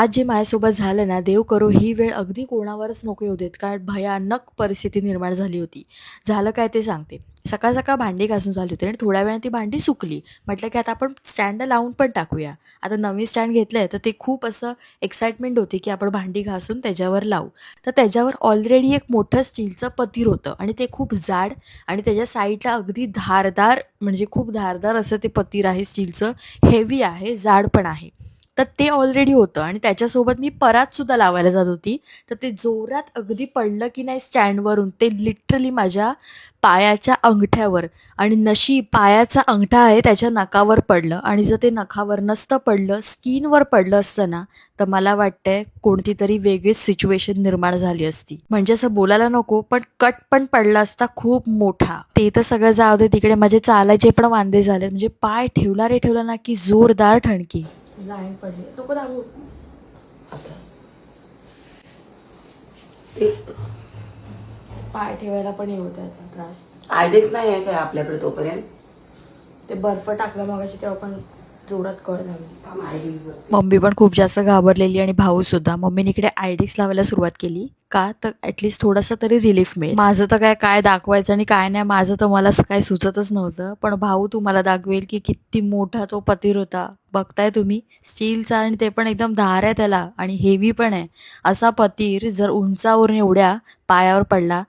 आज जे माझ्यासोबत झालं ना, देव करो ही वेळ अगदी कोणावरच नको येऊ देत, कारण भयानक परिस्थिती निर्माण झाली होती. झालं काय ते सांगते. सकाळ सकाळ भांडी घासून झाली होती आणि थोड्या वेळाने ती भांडी सुकली. म्हटलं की आता आपण स्टँड लावून पण टाकूया. आता नवीन स्टँड घेतलंय तर ते खूप असं एक्साइटमेंट होती की आपण भांडी घासून त्याच्यावर लावू. तर त्याच्यावर ऑलरेडी एक मोठं स्टीलचं पतीर होतं आणि ते खूप जाड आणि त्याच्या साईडला अगदी धारदार, म्हणजे खूप धारदार असं ते पतीर आहे स्टीलचं. हेवी आहे, जाड पण आहे. तर ते ऑलरेडी होतं आणि त्याच्यासोबत मी परातसुद्धा लावायला जात होती. तर ते जोरात अगदी पडलं की नाही स्टँडवरून, ते लिटरली माझ्या पायाच्या अंगठ्यावर, आणि नशीब पायाचा अंगठा आहे त्याच्या नखावर पडलं. आणि जर ते नखावर नसतं पडलं, स्किनवर पडलं असतं ना, तर मला वाटतंय कोणती तरी वेगळीच सिच्युएशन निर्माण झाली असती. म्हणजे असं बोलायला नको, पण कट पण पडला असता खूप मोठा. ते तर सगळं जाऊ दे, तिकडे माझे चालायचे पण वांदे झाले. म्हणजे पाय ठेवला रे ठेवला ना की जोरदार ठणकी. लाईन पडली, नको दाबू. पाय ठेवायला पण हे होतं याचा त्रास. आयडेक्स नाही आहे काय आपल्याकडे तोपर्यंत? ते बर्फ टाकलं मगाशी तेव्हा पण जोरात कळ झाली. आयडेक्स बघ. मम्मी पण खूप जास्त घाबरलेली आणि भाऊ सुद्धा. मम्मीने इकडे आयडिक्स लावायला सुरुवात केली. का तर ॲटलिस्ट थोडंसं तरी रिलीफ मिळेल. माझं तर काय दाखवायचं आणि काय नाही, माझं तर मला काय सुचतच नव्हतं. पण भाऊ तुम्हाला दाखवेल की किती मोठा तो पतीर होता. बघताय तुम्ही, स्टीलचा, आणि ते पण एकदम धार आहे त्याला आणि हेवी पण आहे. असा पतीर जर उंचावरून एवढ्या पायावर पडला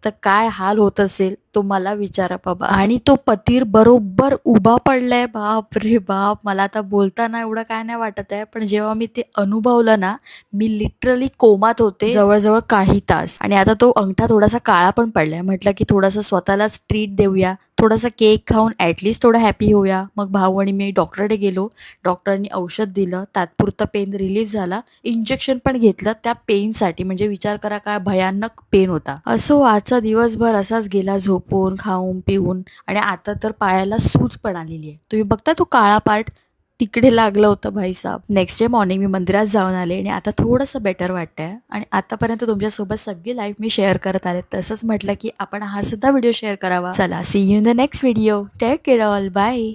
तर काय हाल होत असेल तो मला विचारा बाबा. आणि तो पतीर बरोबर उभा पडलाय. बाप रे बाप, मला आता बोलताना एवढं काय नाही वाटत आहे, पण जेव्हा मी ते अनुभवलं ना, मी लिटरली कोमात होते जवळजवळ काही तास. आणि आता तो अंगठा थोडासा काळा पण पडलाय. म्हटलं की थोडासा स्वतःलाच ट्रीट देऊया, थोडासा केक खाऊन ॲटलिस्ट थोडं हॅपी होऊया. मग भाऊ आणि मी डॉक्टरकडे गेलो. डॉक्टरांनी औषध दिलं, तात्पुरता पेन रिलीफ झाला. इंजेक्शन पण घेतलं त्या पेनसाठी. म्हणजे विचार करा काय भयानक पेन होता. असो, आजचा दिवसभर असाच गेला झोपून खाऊन पिऊन. आणि आता तर पायाला सूज पण आलेली आहे. तुम्ही बघता तो काळा पार्ट तिकडे लागलं होतं भाईसाब. नेक्स्ट डे मॉर्निंग मी मंदिरात जाऊन आले आणि आता थोडंसं बेटर वाटतंय. आणि आतापर्यंत तुमच्यासोबत सगळी लाईफ मी शेअर करत आले. तसंच म्हटलं की आपण हा सुद्धा व्हिडिओ शेअर करावा. चला, see you in the next video. Take care all, bye.